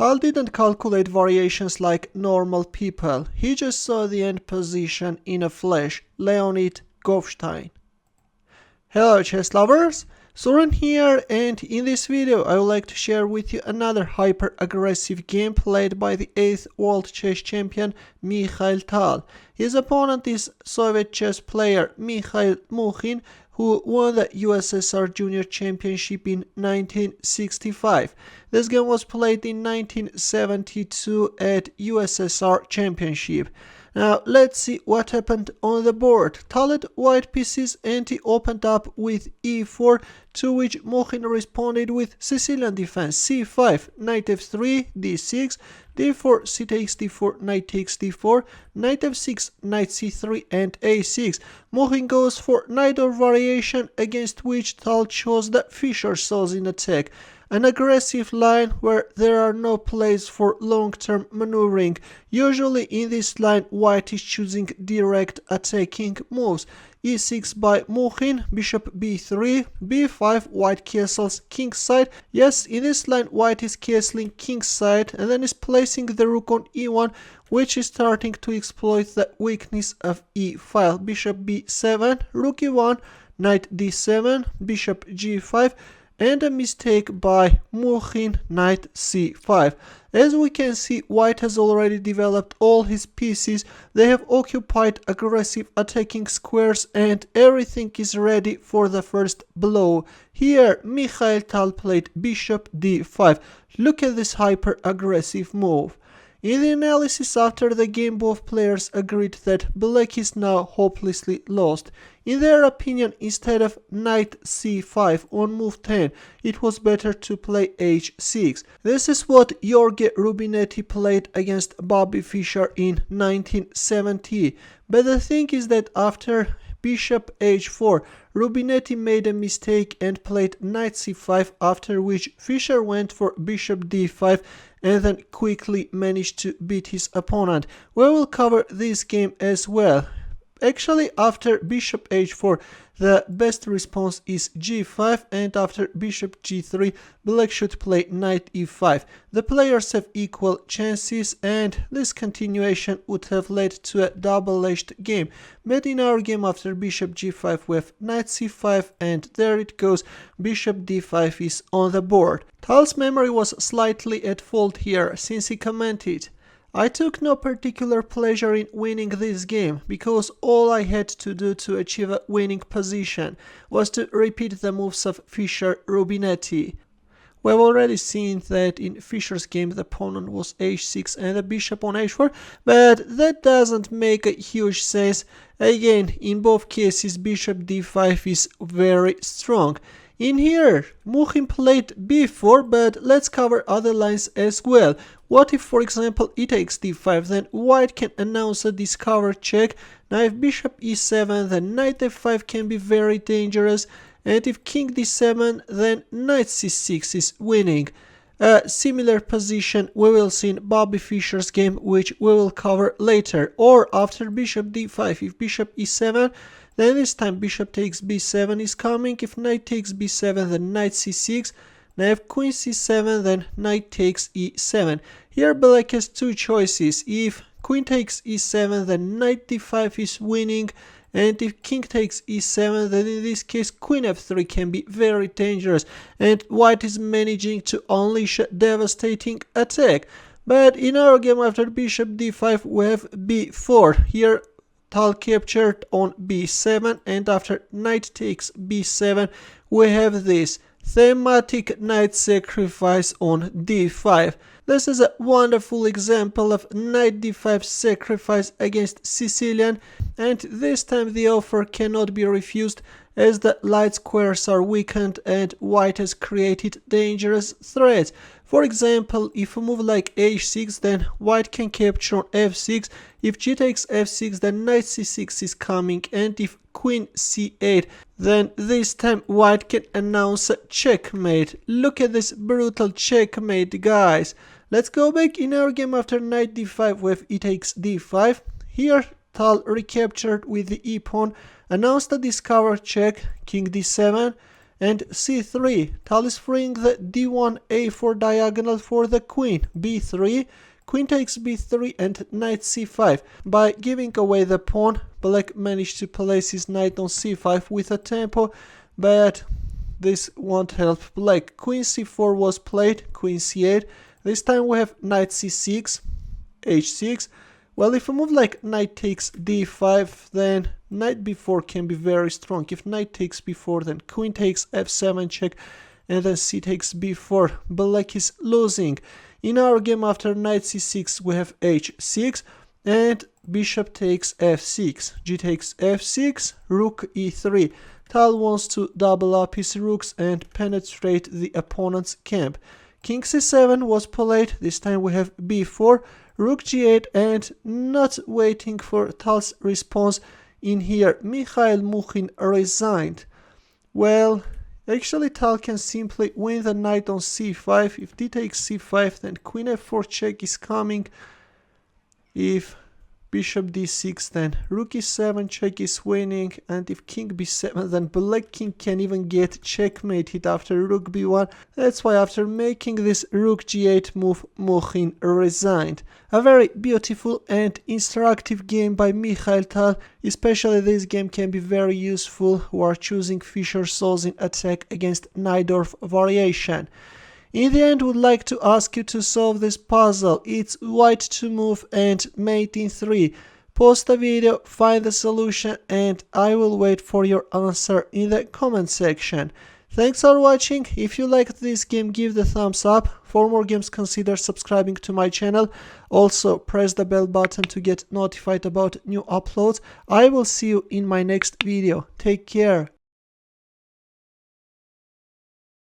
Tal didn't calculate variations like normal people. He just saw the end position in a flash. Leonid Goffstein. Hello chess lovers, Soren here, and in this video I would like to share with you another hyper-aggressive game played by the 8th world chess champion Mikhail Tal. His opponent is Soviet chess player Mikhail Mukhin, who won the USSR Junior Championship in 1965. This game was played in 1972 at USSR Championship. Now let's see what happened on the board. Tal had white pieces and he opened up with e4, to which Mukhin responded with Sicilian defense c5, knight f3, d6, d4, c takes d4, knight takes d4, knight f6, knight c3 and a6. Mukhin goes for knight or variation, against which Tal chose the Fischer-Sozin attack, an aggressive line where there are no plays for long-term maneuvering. Usually in this line white is choosing direct attacking moves. e6 by Mukhin, bishop b3, b5, white castles kingside. Yes, in this line white is castling kingside and then is placing the rook on e1, which is starting to exploit the weakness of e file. Bishop b7, rook e1, knight d7, bishop g5, and a mistake by Mukhin, knight c5. As we can see, white has already developed all his pieces. They have occupied aggressive attacking squares and everything is ready for the first blow. Here Mikhail Tal played bishop d5. Look at this hyper aggressive move. In the analysis after the game, both players agreed that black is now hopelessly lost. In their opinion, instead of knight c5 on move 10, it was better to play h6. This is what Jorge Rubinetti played against Bobby Fischer in 1970. But the thing is that after bishop h4, Rubinetti made a mistake and played knight c5, after which Fischer went for bishop d5 and then quickly managed to beat his opponent. We will cover this game as well. Actually, after bishop h4, the best response is g5, and after bishop g3, black should play knight e5. The players have equal chances, and this continuation would have led to a double-edged game. But in our game, after bishop g5, we have knight c5, and there it goes, bishop d5 is on the board. Tal's memory was slightly at fault here, since he commented, "I took no particular pleasure in winning this game, because all I had to do to achieve a winning position was to repeat the moves of Fischer-Rubinetti." We've already seen that in Fischer's game the opponent was h6 and the bishop on h4, but that doesn't make a huge sense. Again, in both cases bishop d5 is very strong. In here, Mukhin played b4, but let's cover other lines as well. What if, for example, e takes d5, then white can announce a discover check. Now if bishop e7, then knight f5 can be very dangerous, and if king d7, then knight c6 is winning. A similar position we will see in Bobby Fischer's game, which we will cover later. Or after bishop d5, if bishop e7, then this time bishop takes b7 is coming. If knight takes b7, then knight c6. Now if queen c7, then knight takes e7. Here black has two choices. If queen takes e7, then knight d5 is winning. And if king takes e7, then in this case queen f3 can be very dangerous. And white is managing to unleash a devastating attack. But in our game after bishop d5, we have b4. Here Tal captured on b7, and after knight takes b7, we have this thematic knight sacrifice on d5. This is a wonderful example of knight d5 sacrifice against Sicilian, and this time the offer cannot be refused as the light squares are weakened and white has created dangerous threats. For example, if a move like h6, then white can capture on f6. If g takes f6, then knight c6 is coming, and if queen c8, then this time white can announce a checkmate. Look at this brutal checkmate, guys. Let's go back in our game after knight d5 with e takes d5. Here Tal recaptured with the e pawn, announced a discover check, king d7, And c3, Tal is freeing the d1 a4 diagonal for the queen. b3, queen takes b3 and knight c5. By giving away the pawn, black managed to place his knight on c5 with a tempo, but this won't help black. Queen c4 was played, queen c8. This time we have knight c6, h6. Well, if a move like knight takes d5, then knight b4 can be very strong. If knight takes b4, then queen takes f7 check, and then c takes b4. Black is losing. In our game, after knight c6, we have h6, and bishop takes f6. G takes f6, rook e3. Tal wants to double up his rooks and penetrate the opponent's camp. King c7 was played. This time we have b4, rook g8, and not waiting for Tal's response in here, Mikhail Mukhin resigned. Well, actually Tal can simply win the knight on c5. If d takes c5, then queen f4 check is coming. If bishop d6, then rook e7 check is winning, and if king b7, then black king can even get checkmated after rook b1. That's why after making this rook g8 move, Mukhin resigned. A very beautiful and instructive game by Mikhail Tal. Especially this game can be very useful who are choosing Fischer-Sozin attack against Najdorf variation. In the end, would like to ask you to solve this puzzle. It's white to move and mate in 3. Post a video, find the solution, and I will wait for your answer in the comment section. Thanks for watching. If you liked this game, give the thumbs up. For more games, consider subscribing to my channel. Also, press the bell button to get notified about new uploads. I will see you in my next video. Take care.